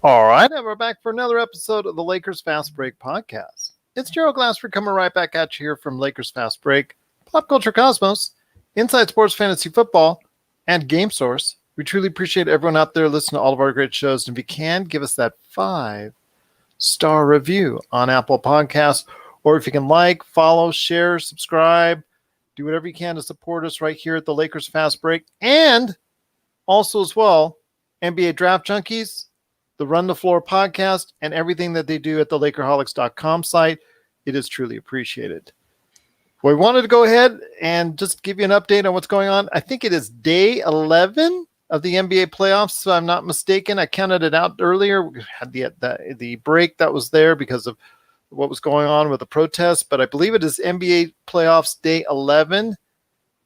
All right, and we're back for another episode of the Lakers Fast Break podcast. It's Gerald Glassford coming right back at you here from Lakers Fast Break, Pop Culture Cosmos, Inside Sports Fantasy Football, and Game Source. We truly appreciate everyone out there listening to all of our great shows. And if you can, give us that 5-star review on Apple Podcasts, or if you can follow, share, subscribe, do whatever you can to support us right here at the Lakers Fast Break. And also as well, NBA Draft Junkies, the Run the Floor podcast, and everything that they do at the Lakerholics.com site. It is truly appreciated. We wanted to go ahead and just give you an update on what's going on. I think it is day 11 of the NBA playoffs, if I'm not mistaken. I counted it out earlier. We had the break that was there because of what was going on with the protests, but I believe it is NBA playoffs day 11.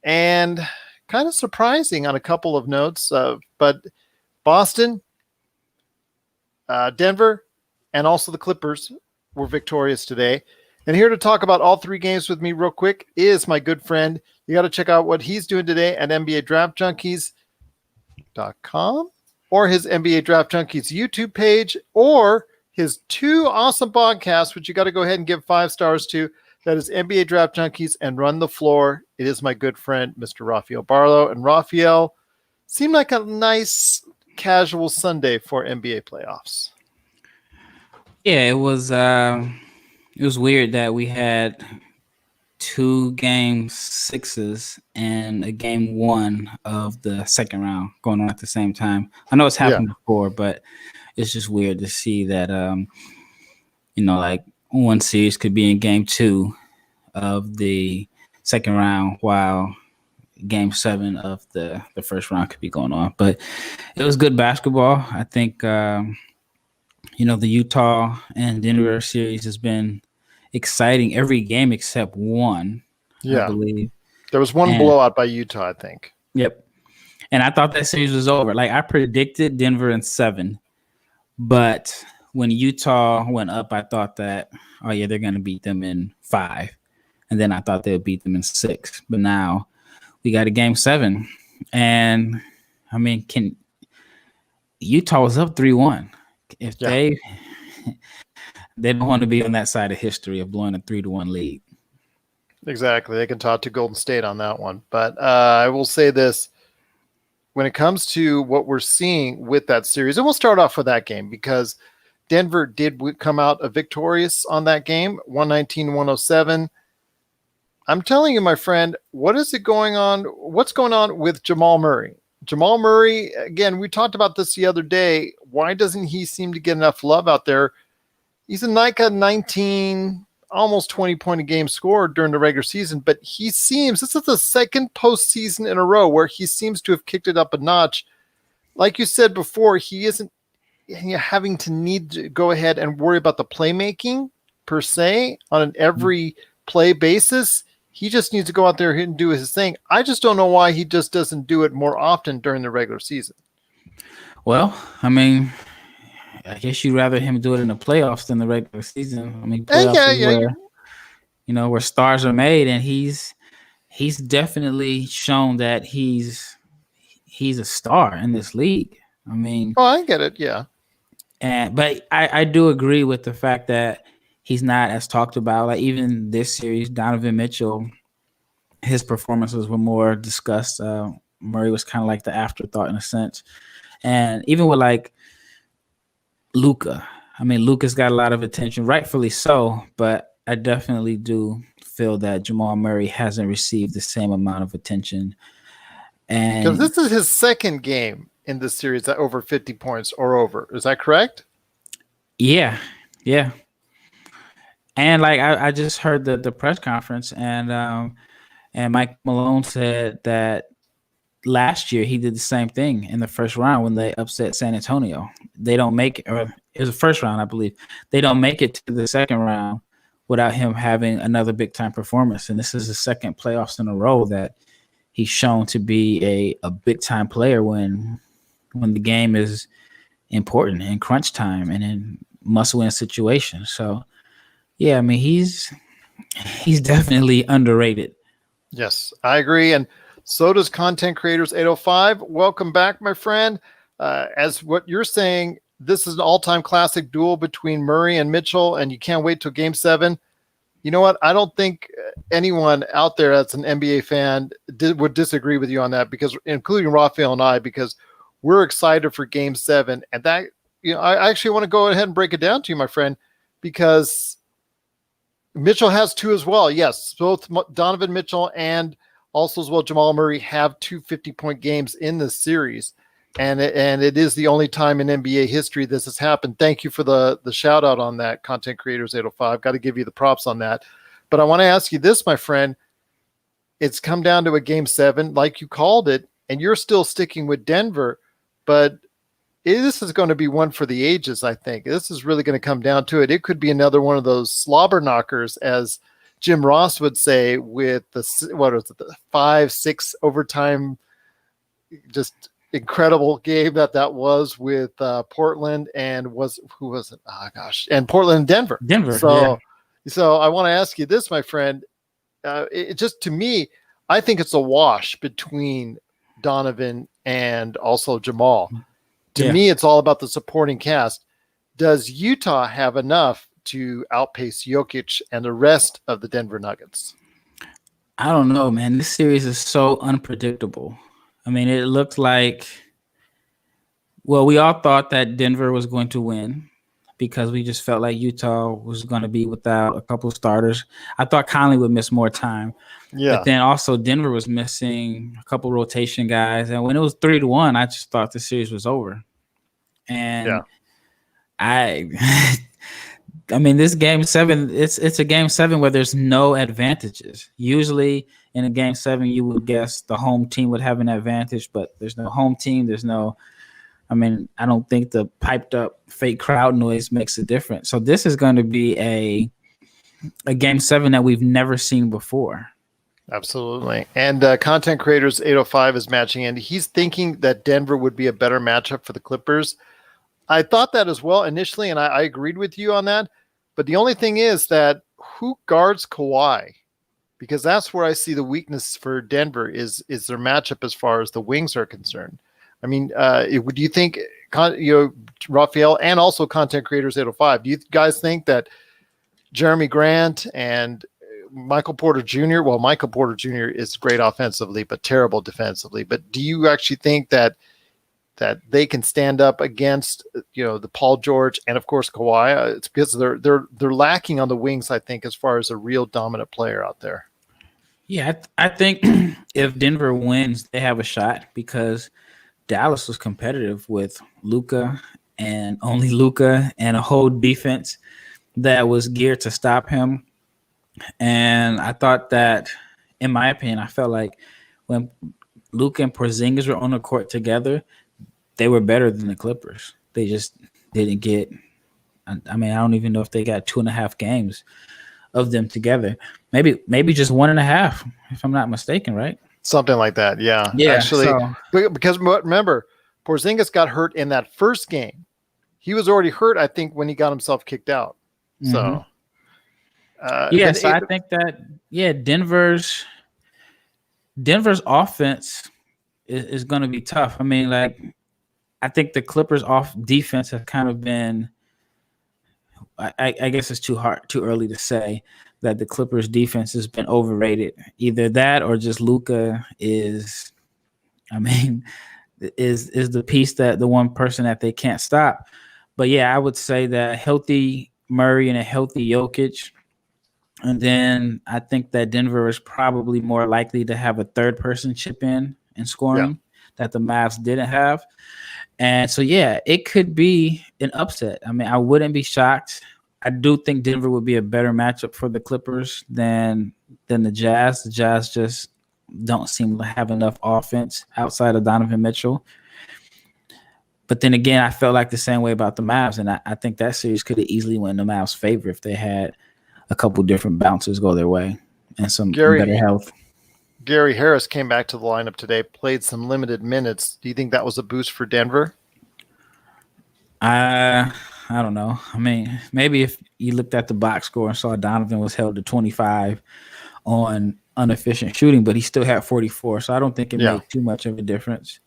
And kind of surprising on a couple of notes, but Boston, Denver, and also the Clippers were victorious today. And here to talk about all three games with me real quick is my good friend. You got to check out what he's doing today at NBA Draft Junkies.com or his NBA Draft Junkies YouTube page or his two awesome podcasts, which you got to go ahead and give 5 stars to. That is NBA Draft Junkies and Run the Floor. It is my good friend, Mr. Rafael Barlowe. And Rafael, seemed like a nice casual Sunday for NBA playoffs. Yeah, it was weird that we had 2 game 6s and a game 1 of the second round going on at the same time. I know it's happened before, but it's just weird to see that like one series could be in game 2 of the second round while game 7 of the first round could be going on. But it was good basketball. I think the Utah and Denver series has been exciting every game except one. I believe there was one blowout by Utah, I think. Yep. And I thought that series was over. Like, I predicted Denver in 7, but when Utah went up, I thought that, they're going to beat them in 5. And then I thought they would beat them in 6. But now we got a game 7. And, Utah was up 3-1. If they don't want to be on that side of history of blowing a 3-1 lead. Exactly. They can talk to Golden State on that one. But I will say this. When it comes to what we're seeing with that series, and we'll start off with that game because Denver did come out victorious on that game, 119-107. I'm telling you, my friend, what's going on with Jamal Murray? Jamal Murray, again, we talked about this the other day. Why doesn't he seem to get enough love out there? He's a 19, almost 20-point a game scorer during the regular season, but this is the second postseason in a row where he seems to have kicked it up a notch. Like you said before, he isn't having to need to go ahead and worry about the playmaking per se on an every play basis. He just needs to go out there and do his thing. I just don't know why he just doesn't do it more often during the regular season. Well, I guess you'd rather him do it in the playoffs than the regular season. Playoffs where stars are made, and he's definitely shown that he's a star in this league. I get it, yeah. But I do agree with the fact that he's not as talked about. Like, even this series, Donovan Mitchell, his performances were more discussed. Murray was kind of like the afterthought in a sense. And even with like Luka, Luka's got a lot of attention, rightfully so, but I definitely do feel that Jamal Murray hasn't received the same amount of attention. And because this is his second game in this series at over 50 points or over. Is that correct? Yeah. And like I just heard the press conference, and Mike Malone said that last year he did the same thing in the first round when they upset San Antonio. They don't make it, or it was the first round, I believe. They don't make it to the second round without him having another big time performance. And this is the second playoffs in a row that he's shown to be a big time player when the game is important in crunch time and in must-win situations. So, yeah, he's definitely underrated. Yes, I agree. And so does Content Creators 805. Welcome back, my friend. As what you're saying, this is an all-time classic duel between Murray and Mitchell, and you can't wait till Game 7. You know what? I don't think anyone out there that's an NBA fan would disagree with you on that, because including Rafael and I, because we're excited for Game 7. And that, I actually want to go ahead and break it down to you, my friend, because Mitchell has 2 as well. Yes, both Donovan Mitchell and also as well Jamal Murray have 2 50-point games in this series. And it is the only time in NBA history this has happened. Thank you for the shout out on that, Content Creators 805. Got to give you the props on that. But I want to ask you this, my friend. It's come down to a Game 7, like you called it, and you're still sticking with Denver. But this is going to be one for the ages, I think. This is really going to come down to it. It could be another one of those slobber knockers, as Jim Ross would say, with the 5-6 overtime, just incredible game that was with Portland and who was it? Oh gosh, and Portland and Denver. So I want to ask you this, my friend. It just, to me, I think it's a wash between Donovan and also Jamal. To me, it's all about the supporting cast. Does Utah have enough to outpace Jokic and the rest of the Denver Nuggets? I don't know, man. This series is so unpredictable. I mean, it looked like, well, we all thought that Denver was going to win because we just felt like Utah was going to be without a couple of starters. I thought Conley would miss more time. Yeah. But then also Denver was missing a couple rotation guys. And when it was 3-1, I just thought the series was over. And I mean, this Game 7, it's a Game 7 where there's no advantages. Usually in a Game 7, you would guess the home team would have an advantage, but there's no home team. I don't think the piped up fake crowd noise makes a difference. So this is going to be a Game 7 that we've never seen before. Absolutely. And Content Creators 805 is matching in. He's thinking that Denver would be a better matchup for the Clippers. I thought that as well initially, and I agreed with you on that. But the only thing is that who guards Kawhi? Because that's where I see the weakness for Denver is their matchup as far as the wings are concerned. I mean, do you think, Rafael and also Content Creators 805, do you guys think that Jeremy Grant and Michael Porter Jr., well, Michael Porter Jr. is great offensively, but terrible defensively. But do you actually think that they can stand up against, the Paul George and of course Kawhi? It's because they're lacking on the wings, I think, as far as a real dominant player out there. Yeah, I think if Denver wins, they have a shot because Dallas was competitive with Luka and only Luka and a whole defense that was geared to stop him. And I thought that, in my opinion, I felt like when Luka and Porzingis were on the court together, they were better than the Clippers. They just didn't get, I don't even know if they got 2.5 games of them together. Maybe just 1.5, if I'm not mistaken, right? Something like that, yeah. Actually, because remember, Porzingis got hurt in that first game. He was already hurt, I think, when he got himself kicked out. Mm-hmm. So, I think that, Denver's offense is going to be tough. I mean, I think the Clippers off defense have kind of been, I guess it's too early to say that the Clippers defense has been overrated. Either that or just Luka is the piece, that the one person that they can't stop. But yeah, I would say that healthy Murray and a healthy Jokic. And then I think that Denver is probably more likely to have a third person chip in and scoring that the Mavs didn't have. And so, it could be an upset. I mean, I wouldn't be shocked. I do think Denver would be a better matchup for the Clippers than the Jazz. The Jazz just don't seem to have enough offense outside of Donovan Mitchell. But then again, I felt like the same way about the Mavs, and I think that series could have easily went in the Mavs' favor if they had a couple different bouncers go their way and some better health. Gary Harris came back to the lineup today, played some limited minutes. Do you think that was a boost for Denver? I don't know. I mean, maybe if you looked at the box score and saw Donovan was held to 25 on inefficient shooting, but he still had 44. So I don't think it made too much of a difference.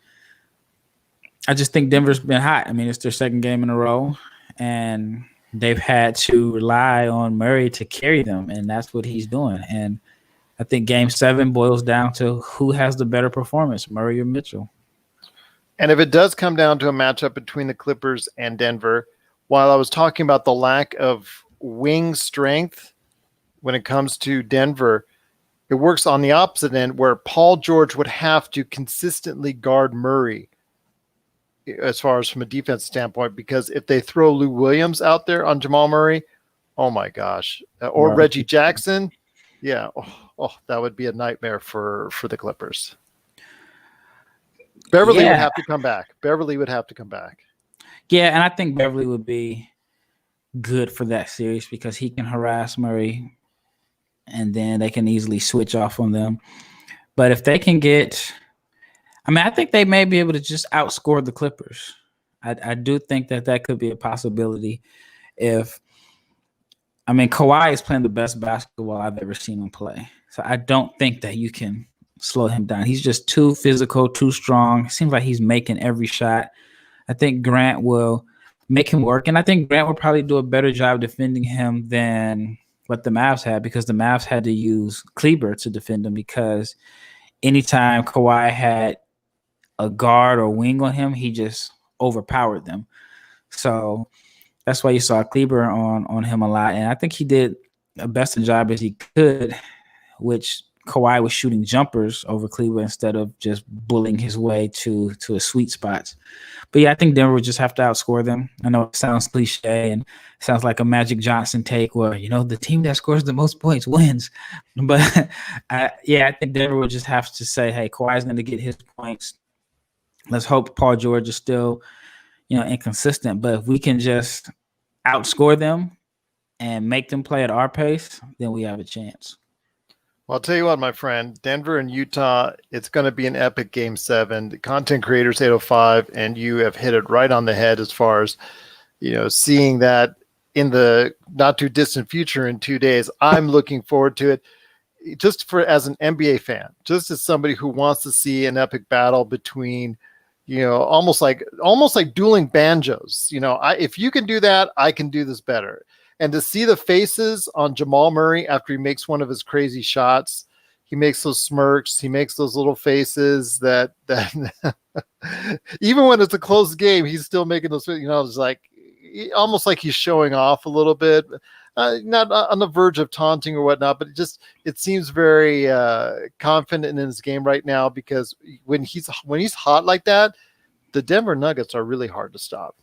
I just think Denver's been hot. I mean, it's their second game in a row, and they've had to rely on Murray to carry them, and that's what he's doing. And I think Game 7 boils down to who has the better performance, Murray or Mitchell. And if it does come down to a matchup between the Clippers and Denver, while I was talking about the lack of wing strength when it comes to Denver, it works on the opposite end where Paul George would have to consistently guard Murray as far as from a defense standpoint, because if they throw Lou Williams out there on Jamal Murray, oh my gosh, or Wow. Reggie Jackson, yeah, that would be a nightmare for the Clippers. Beverly would have to come back. Yeah, and I think Beverly would be good for that series because he can harass Murray, and then they can easily switch off on them. But if they can get, I think they may be able to just outscore the Clippers. I do think that could be a possibility. Kawhi is playing the best basketball I've ever seen him play. So I don't think that you can slow him down. He's just too physical, too strong. It seems like he's making every shot. I think Grant will make him work, and I think Grant will probably do a better job defending him than what the Mavs had, because the Mavs had to use Kleber to defend him, because anytime Kawhi had a guard or wing on him, he just overpowered them. So that's why you saw Kleber on him a lot, and I think he did the best job as he could, which Kawhi was shooting jumpers over Kleber instead of just bullying his way to his sweet spots. But yeah, I think Denver would just have to outscore them. I know it sounds cliche and sounds like a Magic Johnson take where, the team that scores the most points wins. But I think Denver would just have to say, hey, Kawhi's going to get his points. Let's hope Paul George is still, inconsistent. But if we can just outscore them and make them play at our pace, then we have a chance. Well, I'll tell you what, my friend, Denver and Utah, it's going to be an epic Game 7. The Content Creators 805, and you have hit it right on the head as far as, seeing that in the not too distant future in 2 days. I'm looking forward to it just as an NBA fan, just as somebody who wants to see an epic battle between, almost like dueling banjos. If you can do that, I can do this better. And to see the faces on Jamal Murray after he makes one of his crazy shots, he makes those smirks, he makes those little faces that even when it's a close game, he's still making those, it's like almost like he's showing off a little bit, not on the verge of taunting or whatnot, but it seems very confident in his game right now, because when he's hot like that, the Denver Nuggets are really hard to stop.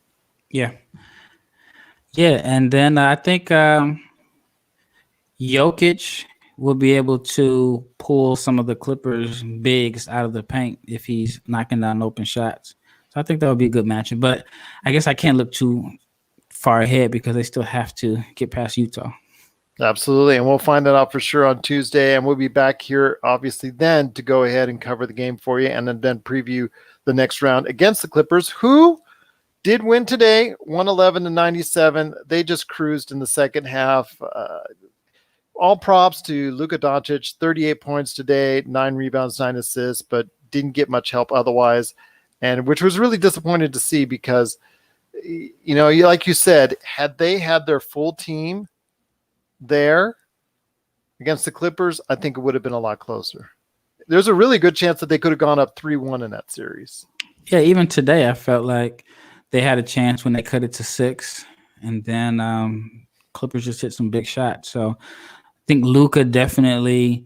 Yeah. Yeah, and then I think Jokic will be able to pull some of the Clippers' bigs out of the paint if he's knocking down open shots. So I think that would be a good matchup. But I guess I can't look too far ahead because they still have to get past Utah. Absolutely, and we'll find that out for sure on Tuesday, and we'll be back here, obviously, then to go ahead and cover the game for you and then preview the next round against the Clippers, who did win today, 111-97. They just cruised in the second half. All props to Luka Doncic, 38 points today, 9 rebounds, 9 assists, but didn't get much help otherwise, and which was really disappointing to see because, like you said, had they had their full team there against the Clippers, I think it would have been a lot closer. There's a really good chance that they could have gone up 3-1 in that series. Yeah, even today I felt like they had a chance when they cut it to 6, and then Clippers just hit some big shots. So I think Luka definitely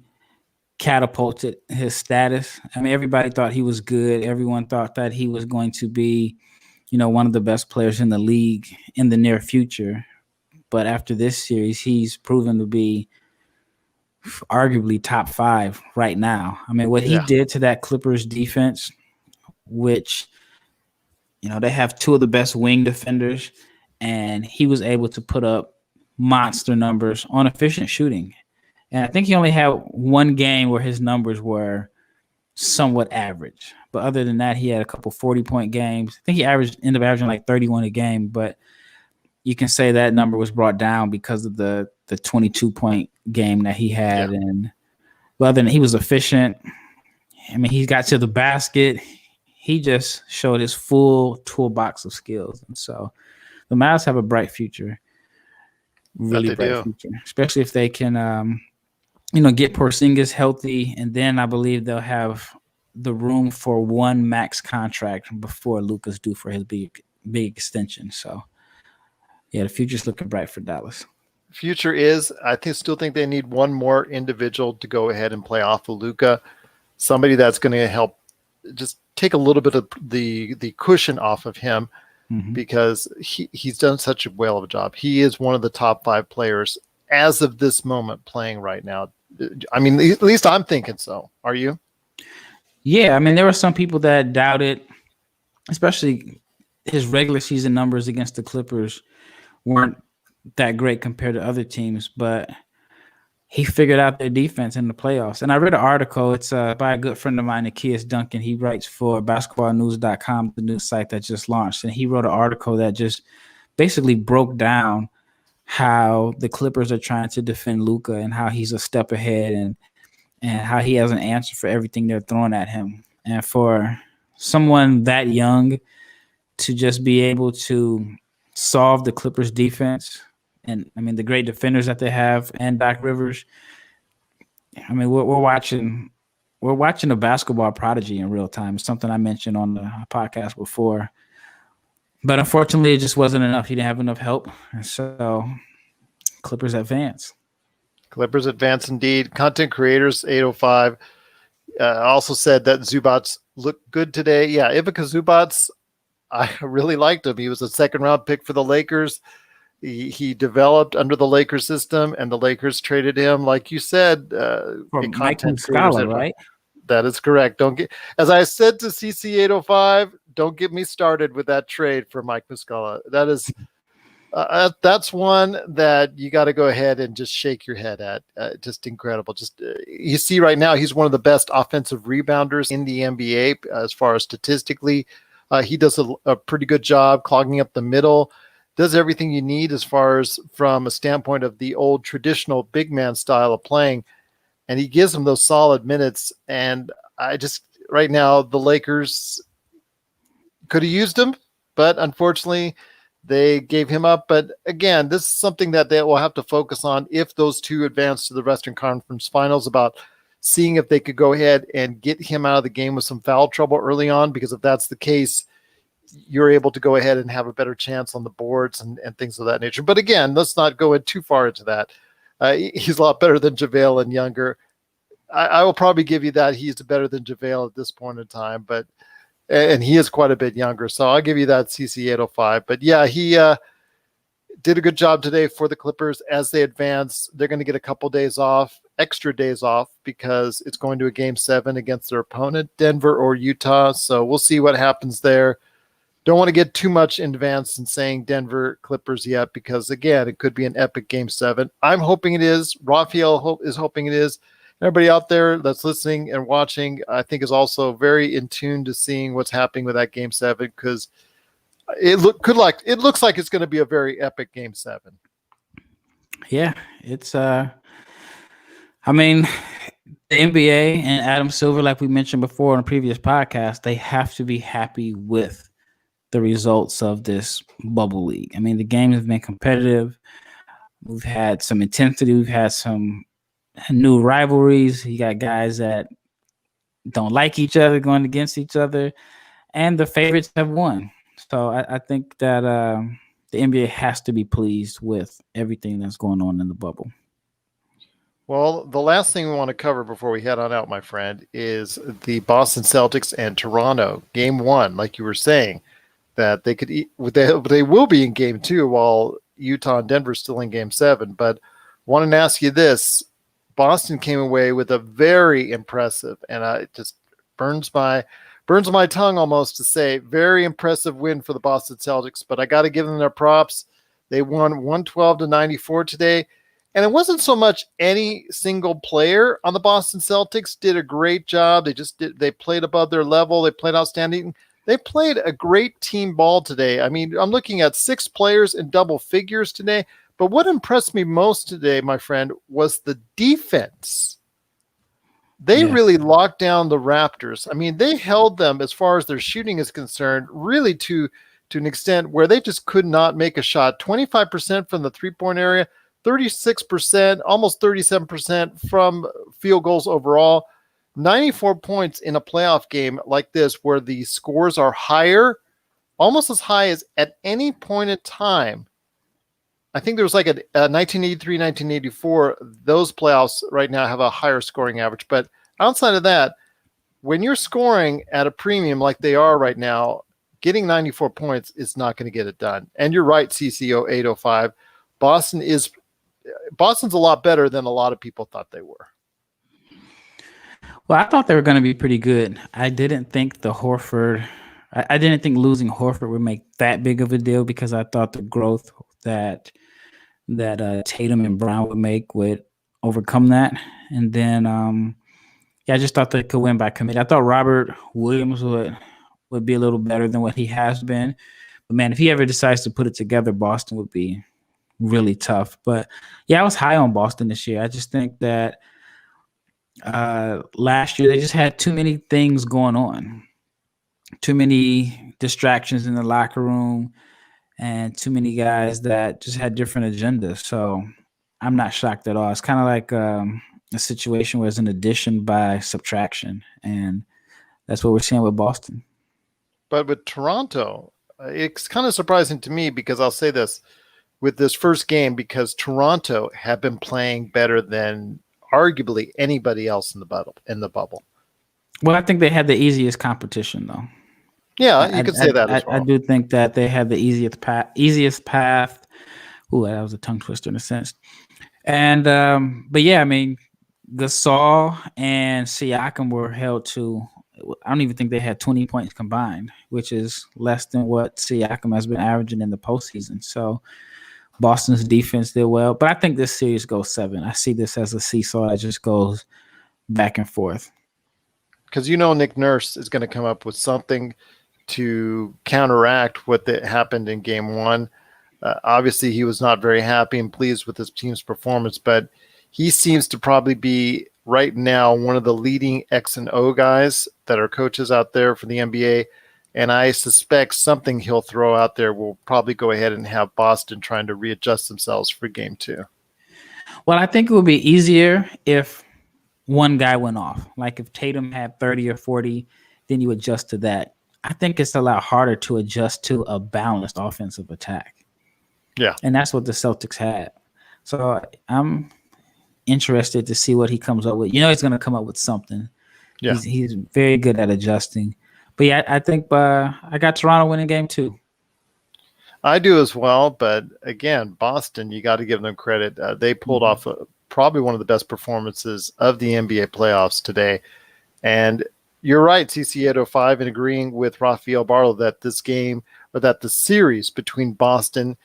catapulted his status. Everybody thought he was good. Everyone thought that he was going to be, one of the best players in the league in the near future. But after this series, he's proven to be arguably top 5 right now. What he did to that Clippers defense, which they have 2 of the best wing defenders, and he was able to put up monster numbers on efficient shooting. And I think he only had one game where his numbers were somewhat average. But other than that, he had a couple 40-point games. I think he ended up averaging like 31 a game, but you can say that number was brought down because of the 22-point game that he had. And other than he was efficient. He got to the basket. he just showed his full toolbox of skills. And so the Mavs have a bright future, really bright future, especially if they can, get Porzingis healthy. And then I believe they'll have the room for one max contract before Luka's due for his big extension. So, yeah, the future's looking bright for Dallas. Future is, still think they need one more individual to go ahead and play off of Luka, somebody that's going to help just take a little bit of the cushion off of him, because he's done such a well of a job. He is one of the top 5 players as of this moment playing right now. I mean, at least I'm thinking so. Are you? Yeah, I mean, there were some people that doubted, especially his regular season numbers against the Clippers weren't that great compared to other teams, but he figured out their defense in the playoffs. And I read an article. It's by a good friend of mine, Nikias Duncan. He writes for basketballnews.com, the news site that just launched. And he wrote an article that just basically broke down how the Clippers are trying to defend Luka and how he's a step ahead and how he has an answer for everything they're throwing at him. And for someone that young to just be able to solve the Clippers defense, and I mean the great defenders that they have, and Doc Rivers, I mean we're watching a basketball prodigy in real time. It's something I mentioned on the podcast before, but unfortunately it just wasn't enough. He didn't have enough help, and so Clippers advance. Clippers advance indeed. Content creators 805 also said that Zubats looked good today. Yeah, Ivica Zubats, I really liked him. He was a second-round pick for the Lakers. He developed under the Lakers system, and the Lakers traded him, like you said, for Mike Muscala, right? That is correct. As I said to CC805, don't get me started with that trade for Mike Muscala. That is, that's one that you got to go ahead and just shake your head at. Just incredible. Just you see right now, he's one of the best offensive rebounders in the NBA as far as statistically. He does a pretty good job clogging up the middle. Does everything you need as far as from a standpoint of the old traditional big man style of playing, and he gives them those solid minutes. And right now the Lakers could have used him, but unfortunately they gave him up. But again, this is something that they will have to focus on if those two advance to the Western Conference Finals, about seeing if they could go ahead and get him out of the game with some foul trouble early on, because if that's the case, you're able to go ahead and have a better chance on the boards and things of that nature. But again, let's not go in too far into that. He's a lot better than JaVale and younger. I will probably give you that he's better than JaVale at this point in time, and he is quite a bit younger. So I'll give you that, CC805. But yeah, he did a good job today for the Clippers as they advance. They're going to get a couple days off, extra days off, because it's going to a Game 7 against their opponent, Denver or Utah. So we'll see what happens there. Don't want to get too much in advance in saying Denver Clippers yet, because again, it could be an epic Game 7. I'm hoping it is. Rafael is hoping it is. Everybody out there that's listening and watching, I think, is also very in tune to seeing what's happening with that Game 7, because it looks like it's going to be a very epic Game 7. Yeah, it's I mean, the NBA and Adam Silver, like we mentioned before on a previous podcast, they have to be happy with the results of this bubble league. I mean, the game has been competitive. We've had some intensity. We've had some new rivalries. You got guys that don't like each other going against each other, and the favorites have won. So I think that the NBA has to be pleased with everything that's going on in the bubble. Well, the last thing we want to cover before we head on out, my friend, is the Boston Celtics and Toronto Game 1. Like you were saying, that they will be in Game 2 while Utah and Denver still in Game 7. But wanted to ask you this: Boston came away with a very impressive, and it just burns my tongue almost to say, very impressive win for the Boston Celtics. But I got to give them their props. They won 112-94 today, and it wasn't so much any single player on the Boston Celtics did a great job. They played above their level. They played outstanding. They played a great team ball today. I mean, I'm looking at 6 players in double figures today. But what impressed me most today, my friend, was the defense. They Yeah. really locked down the Raptors. I mean, they held them as far as their shooting is concerned, really to an extent where they just could not make a shot. 25% from the three-point area, 36%, almost 37% from field goals overall. 94 points in a playoff game like this where the scores are higher, almost as high as at any point in time. I think there was like a 1983, 1984. Those playoffs right now have a higher scoring average. But outside of that, when you're scoring at a premium like they are right now, getting 94 points is not going to get it done. And you're right, CCO 805. Boston's a lot better than a lot of people thought they were. Well, I thought they were going to be pretty good. I didn't think I didn't think losing Horford would make that big of a deal because I thought the growth that Tatum and Brown would overcome that. And then, I just thought they could win by committee. I thought Robert Williams would be a little better than what he has been. But man, if he ever decides to put it together, Boston would be really tough. But yeah, I was high on Boston this year. I just think that last year they just had too many things going on, too many distractions in the locker room, and too many guys that just had different agendas. So I'm not shocked at all. It's kind of like a situation where it's an addition by subtraction, and that's what we're seeing with Boston. But with Toronto, it's kind of surprising to me because I'll say this with this first game, because Toronto have been playing better than arguably anybody else in the bubble. Well, I think they had the easiest competition, though. Yeah, you could say that as well. I do think that they had the easiest path. Ooh, that was a tongue twister in a sense. And but yeah, I mean, Gasol and Siakam were held to, I don't even think they had 20 points combined, which is less than what Siakam has been averaging in the postseason. So Boston's defense did well, but I think this series goes 7. I see this as a seesaw that just goes back and forth. Because Nick Nurse is going to come up with something to counteract what happened in game 1. Obviously, he was not very happy and pleased with his team's performance, but he seems to probably be right now one of the leading X and O guys that are coaches out there for the NBA. And I suspect something he'll throw out there will probably go ahead and have Boston trying to readjust themselves for game 2. Well, I think it would be easier if one guy went off. Like if Tatum had 30 or 40, then you adjust to that. I think it's a lot harder to adjust to a balanced offensive attack. Yeah. And that's what the Celtics had. So I'm interested to see what he comes up with. He's going to come up with something. Yeah. He's very good at adjusting. But yeah, I think I got Toronto winning game 2. I do as well. But again, Boston, you got to give them credit. They pulled off probably one of the best performances of the NBA playoffs today. And you're right, CC805, in agreeing with Rafael Barlowe that this game, or that the series between Boston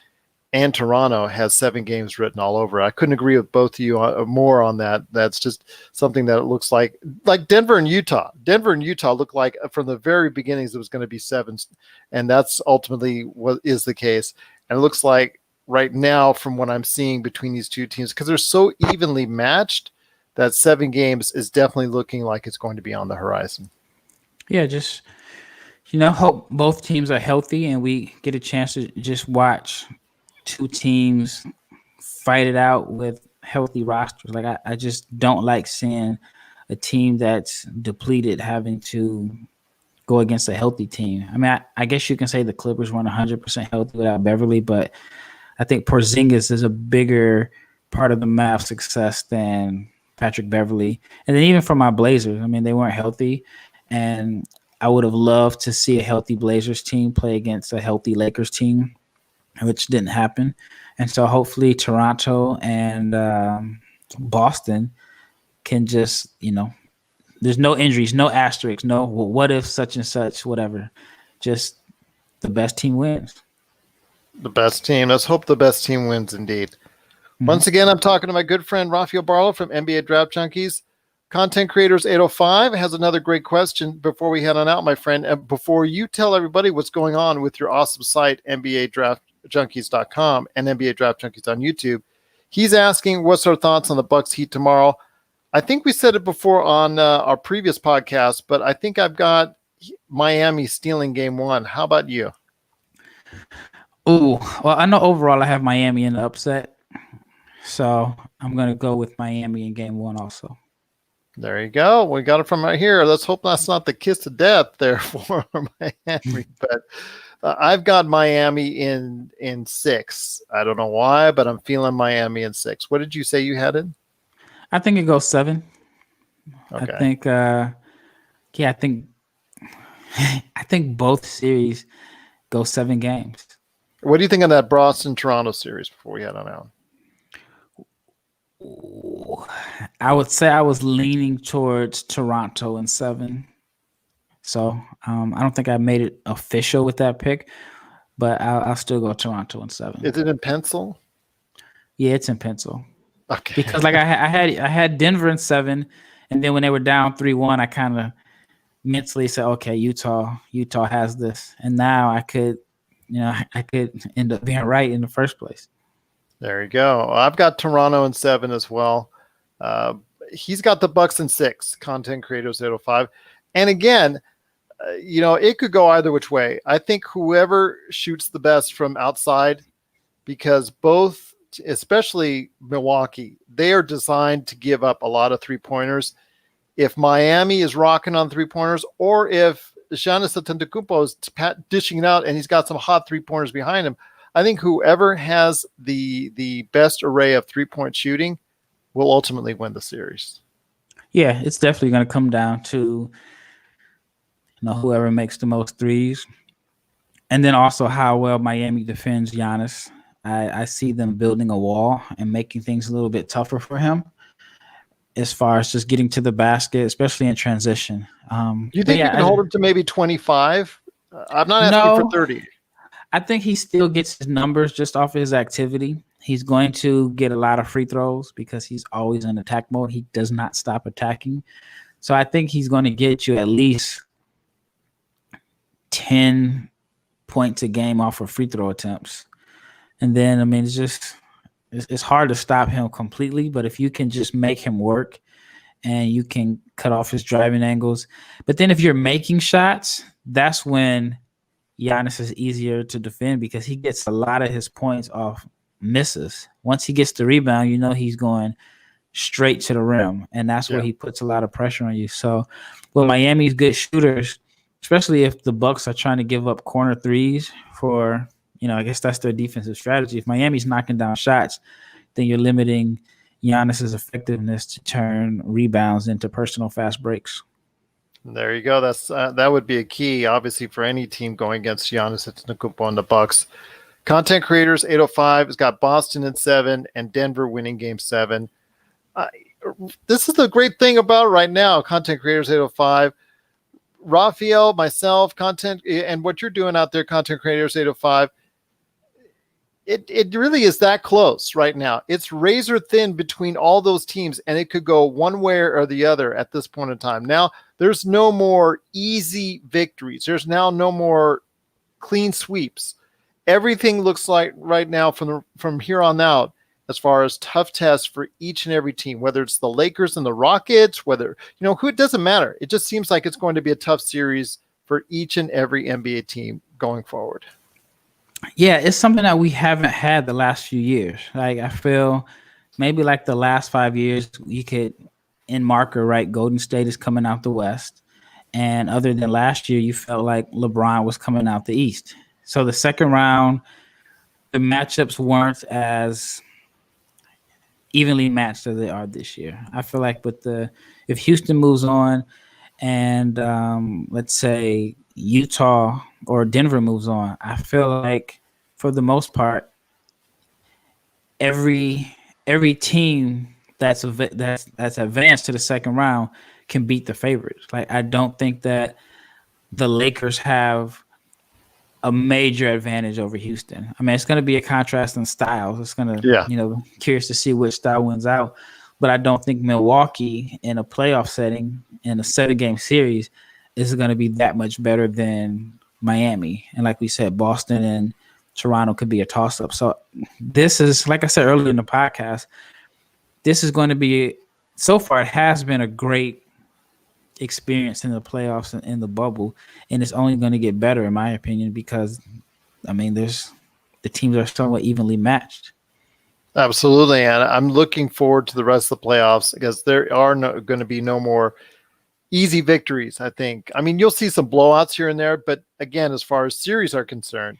and Toronto has 7 games written all over. I couldn't agree with both of you more on that. That's just something that it looks like Denver and Utah. Denver and Utah look like from the very beginnings it was going to be 7, and that's ultimately what is the case. And it looks like right now, from what I'm seeing between these two teams, because they're so evenly matched, that 7 games is definitely looking like it's going to be on the horizon. Yeah, just hope both teams are healthy and we get a chance to just watch 2 teams fight it out with healthy rosters. Like I just don't like seeing a team that's depleted having to go against a healthy team. I mean, I guess you can say the Clippers weren't 100% healthy without Beverly, but I think Porzingis is a bigger part of the Mavs' success than Patrick Beverly. And then even for my Blazers, I mean, they weren't healthy, and I would have loved to see a healthy Blazers team play against a healthy Lakers team, which didn't happen. And so hopefully Toronto and Boston can just, there's no injuries, no asterisks, no what if such and such, whatever. Just the best team wins. The best team. Let's hope the best team wins indeed. Mm-hmm. Once again, I'm talking to my good friend Rafael Barlowe from NBA Draft Junkies. Content Creators 805 has another great question before we head on out, my friend. Before you tell everybody what's going on with your awesome site, NBADraftJunkies.com and NBA Draft Junkies on YouTube, he's asking, what's our thoughts on the Bucks Heat tomorrow? I think we said it before on our previous podcast, but I think I've got Miami stealing game 1. How about you? Ooh, well, I know overall I have Miami in the upset, so I'm gonna go with Miami in game 1 also. There you go. We got it from right here. Let's hope that's not the kiss of death there for Miami. But I've got Miami in 6. I don't know why, but I'm feeling Miami in 6. What did you say you had it? I think it goes 7. Okay. I think, I think both series go 7 games. What do you think of that Boston-Toronto series before we head on out? I would say I was leaning towards Toronto in 7. So I don't think I made it official with that pick, but I'll still go Toronto in 7. Is it in pencil? Yeah, it's in pencil. Okay. Because like I had Denver in 7, and then when they were down 3-1, I kind of mentally said, okay, Utah has this, and now I could end up being right in the first place. There you go. I've got Toronto in 7 as well. He's got the Bucks in 6. Content Creators 805, and again, it could go either which way. I think whoever shoots the best from outside, because both, especially Milwaukee, they are designed to give up a lot of 3-pointers. If Miami is rocking on 3-pointers, or if Giannis Antetokounmpo is dishing it out and he's got some hot 3-pointers behind him, I think whoever has the best array of 3-point shooting will ultimately win the series. Yeah, it's definitely going to come down to whoever makes the most threes, and then also how well Miami defends Giannis. I see them building a wall and making things a little bit tougher for him as far as just getting to the basket, especially in transition. You think you can hold him to maybe 25? I'm not asking for 30. I think he still gets his numbers just off of his activity. He's going to get a lot of free throws because he's always in attack mode. He does not stop attacking. So I think he's going to get you at least 10 points a game off of free throw attempts. And then, it's hard to stop him completely, but if you can just make him work and you can cut off his driving angles. But then if you're making shots, that's when Giannis is easier to defend because he gets a lot of his points off misses. Once he gets the rebound, he's going straight to the rim, and that's where he puts a lot of pressure on you. So, Miami's good shooters, especially if the Bucks are trying to give up corner threes for, I guess that's their defensive strategy. If Miami's knocking down shots, then you're limiting Giannis's effectiveness to turn rebounds into personal fast breaks. There you go. That's that would be a key, obviously, for any team going against Giannis Antetokounmpo and the Bucks. Content Creators 805 has got Boston in 7 and Denver winning game 7. This is the great thing about right now, Content Creators 805. Rafael, myself, Content, and what you're doing out there, Content Creators 805. It really is that close right now. It's razor thin between all those teams, and it could go one way or the other at this point in time. Now, there's no more easy victories. There's now no more clean sweeps. Everything looks like right now from here on out, as far as tough tests for each and every team, whether it's the Lakers and the Rockets, whether, who, it doesn't matter. It just seems like it's going to be a tough series for each and every NBA team going forward. Yeah, it's something that we haven't had the last few years. Like, I feel maybe like the last 5 years, you could, in marker, right, Golden State is coming out the West. And other than last year, you felt like LeBron was coming out the East. So the second round, the matchups weren't as evenly matched as they are this year. I feel like if Houston moves on and let's say Utah or Denver moves on, I feel like for the most part, every team that's advanced to the second round can beat the favorites. Like, I don't think that the Lakers have a major advantage over Houston. I mean, it's going to be a contrast in styles. It's going to, curious to see which style wins out. But I don't think Milwaukee in a playoff setting in a 7-game series is going to be that much better than Miami. And like we said, Boston and Toronto could be a toss-up. So this is, like I said earlier in the podcast, this is going to be so far it has been a great experience in the playoffs and in the bubble, and it's only going to get better in my opinion because the teams are somewhat evenly matched. Absolutely, and I'm looking forward to the rest of the playoffs because there are going to be no more easy victories, I think. I mean, you'll see some blowouts here and there, but again, as far as series are concerned,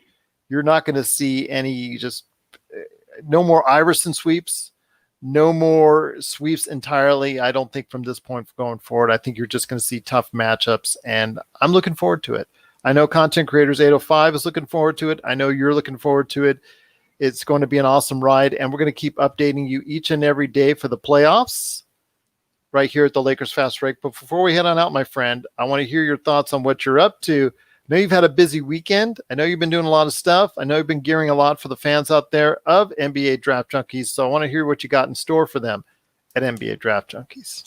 you're not going to see any no more Iverson sweeps, no more sweeps entirely. I don't think from this point going forward. I think you're just going to see tough matchups, and I'm looking forward to it. I know Content Creators 805 is looking forward to it. I know you're looking forward to it. It's going to be an awesome ride, and we're going to keep updating you each and every day for the playoffs right here at the Lakers Fast Break. But before we head on out, my friend, I want to hear your thoughts on what you're up to. I know you've had a busy weekend. I know you've been doing a lot of stuff. I know you've been gearing a lot for the fans out there of NBA Draft Junkies. So I want to hear what you got in store for them at NBA Draft Junkies.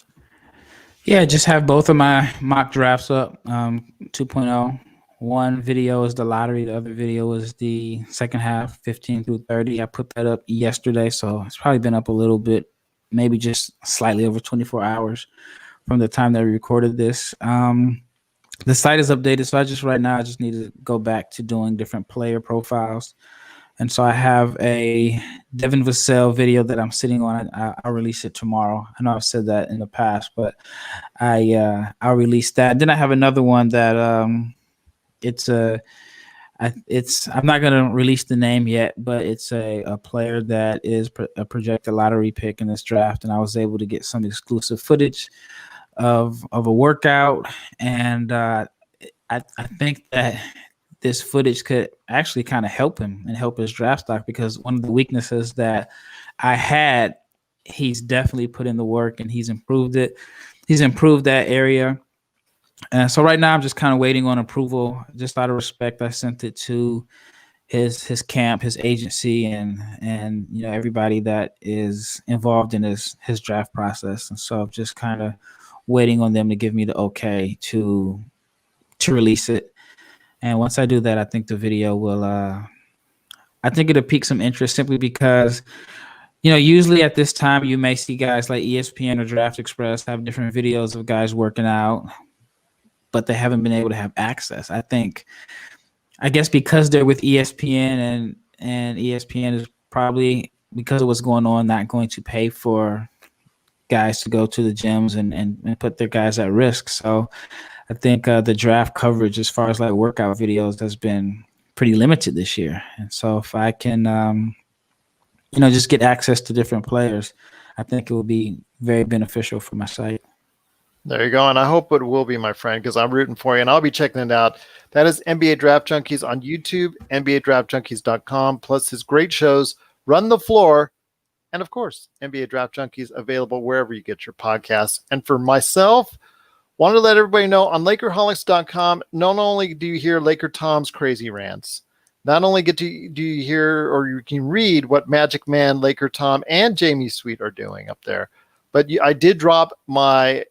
Yeah, just have both of my mock drafts up, 2.0. One video is the lottery. The other video is the second half, 15 through 30. I put that up yesterday, so it's probably been up a little bit, maybe just slightly over 24 hours from the time that we recorded this. The site is updated, so I just need to go back to doing different player profiles. And so I have a Devin Vassell video that I'm sitting on. I'll release it tomorrow. I know I've said that in the past, but I'll release that. Then I have another one that I'm not going to release the name yet, but it's a player that is a projected lottery pick in this draft, and I was able to get some exclusive footage of a workout, and I think that this footage could actually kind of help him and help his draft stock, because one of the weaknesses that I had, he's definitely put in the work and he's improved it. He's improved that area. And so right now I'm just kind of waiting on approval. Just out of respect, I sent it to his camp, his agency, and everybody that is involved in his draft process. And so I'm just kind of waiting on them to give me the okay to release it. And once I do that, I think the video will I think it'll pique some interest, simply because usually at this time you may see guys like ESPN or Draft Express have different videos of guys working out, but they haven't been able to have access. I guess because they're with ESPN and ESPN is probably, because of what's going on, not going to pay for guys to go to the gyms and put their guys at risk. So I think the draft coverage as far as like workout videos has been pretty limited this year. And so if I can, just get access to different players, I think it will be very beneficial for my site. There you go. And I hope it will be, my friend, because I'm rooting for you and I'll be checking it out. That is NBA Draft Junkies on YouTube, NBADraftJunkies.com, plus his great shows, Run the Floor, and of course, NBA Draft Junkies, available wherever you get your podcasts. And for myself, wanted to let everybody know on Lakerholics.com, not only do you hear Laker Tom's crazy rants, not only do you hear or you can read what Magic Man, Laker Tom, and Jamie Sweet are doing up there, but I did drop my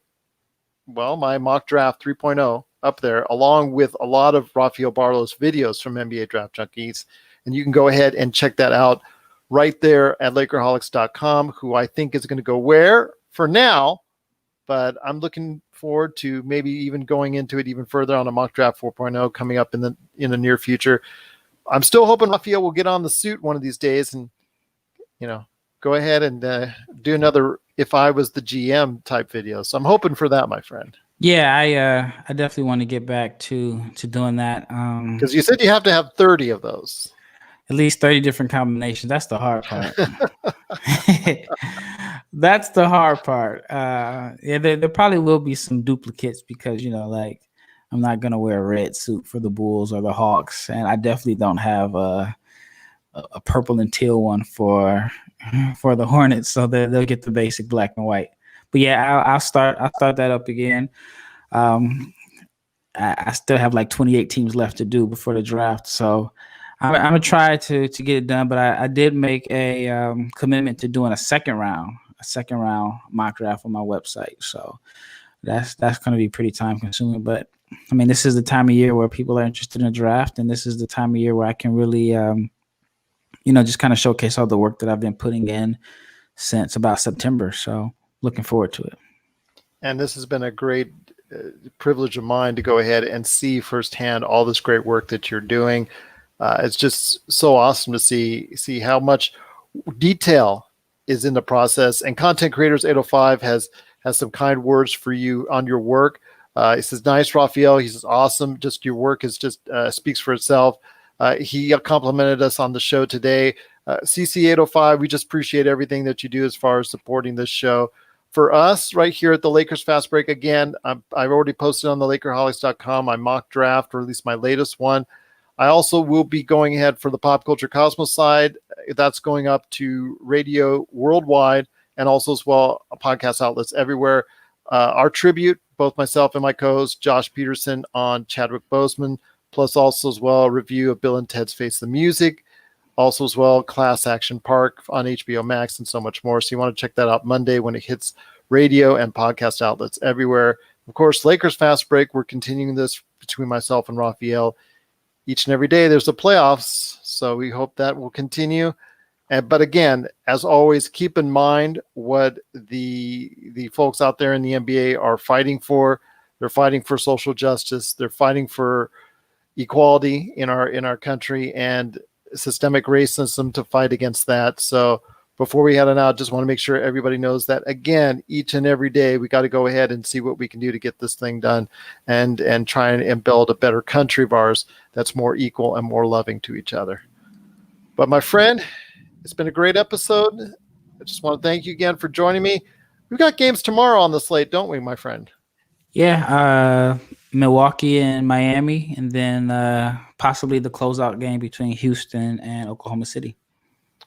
mock draft 3.0 up there, along with a lot of Rafael Barlowe's videos from NBA Draft Junkies. And you can go ahead and check that out right there at Lakerholics.com, who I think is going to go where for now, but I'm looking forward to maybe even going into it even further on a mock draft 4.0 coming up in the near future. I'm still hoping Rafael will get on the suit one of these days and, go ahead and do another If I Was the GM type video. So I'm hoping for that, my friend. Yeah, I definitely want to get back to doing that. Because you said you have to have 30 of those. At least 30 different combinations. That's the hard part. That's the hard part. There probably will be some duplicates because, I'm not going to wear a red suit for the Bulls or the Hawks. And I definitely don't have a purple and teal one for the Hornets, so they'll get the basic black and white. But yeah, I'll start that up again. I still have like 28 teams left to do before the draft, so I'm gonna try to get it done. But I did make a commitment to doing a second round mock draft on my website, so that's going to be pretty time consuming. But I mean, this is the time of year where people are interested in the draft, and this is the time of year where I can really just kind of showcase all the work that I've been putting in since about September. So looking forward to it. And this has been a great privilege of mine to go ahead and see firsthand all this great work that you're doing. It's just so awesome to see how much detail is in the process. And Content Creators 805 has some kind words for you on your work. He says, nice, Rafael. He says, awesome. Just your work is just speaks for itself. He complimented us on the show today. CC 805, we just appreciate everything that you do as far as supporting this show. For us right here at the Lakers Fast Break, again, I've already posted on the Lakerholics.com my mock draft, or at least my latest one. I also will be going ahead for the Pop Culture Cosmos side. That's going up to radio worldwide and also as well podcast outlets everywhere. Our tribute, both myself and my co-host Josh Peterson on Chadwick Boseman, plus also as well a review of Bill and Ted's Face the Music, also as well Class Action Park on HBO Max, and so much more. So you want to check that out Monday when it hits radio and podcast outlets everywhere. Of course, Lakers Fast Break, we're continuing this between myself and Rafael. Each and every day there's the playoffs, so we hope that will continue. But again, as always, keep in mind what the folks out there in the NBA are fighting for. They're fighting for social justice. They're fighting for equality in our country and systemic racism to fight against that. So before we head on out, just want to make sure everybody knows that, again, each and every day we got to go ahead and see what we can do to get this thing done and try and build a better country of ours that's more equal and more loving to each other. But my friend, it's been a great episode. I just want to thank you again for joining me. We've got games tomorrow on the slate, don't we, my friend? Yeah, Milwaukee and Miami, and then possibly the closeout game between Houston and Oklahoma City.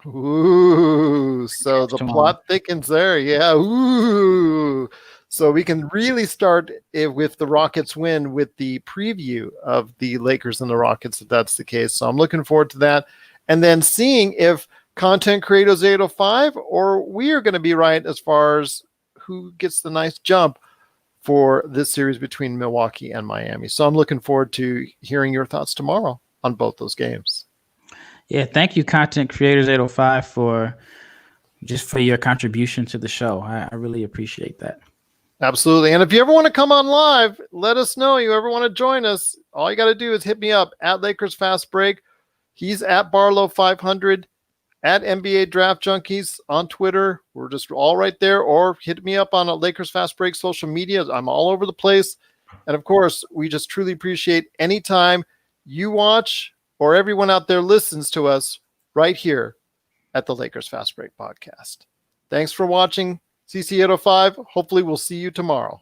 Ooh, so the plot thickens there. Yeah, ooh. So we can really start with the Rockets win with the preview of the Lakers and the Rockets, if that's the case. So I'm looking forward to that. And then seeing if Content Creators 805 or we are going to be right as far as who gets the nice jump for this series between Milwaukee and Miami. So I'm looking forward to hearing your thoughts tomorrow on both those games. Yeah, thank you, Content Creators 805, for your contribution to the show. I really appreciate that. Absolutely. And if you ever want to come on live, let us know. You ever want to join us, all you got to do is hit me up at Lakers Fast Break. He's at Barlowe 500, at NBA Draft Junkies on Twitter. We're just all right there. Or hit me up on a Lakers Fast Break social media. I'm all over the place. And of course, we just truly appreciate any time you watch or everyone out there listens to us right here at the Lakers Fast Break podcast. Thanks for watching CC805. Hopefully we'll see you tomorrow.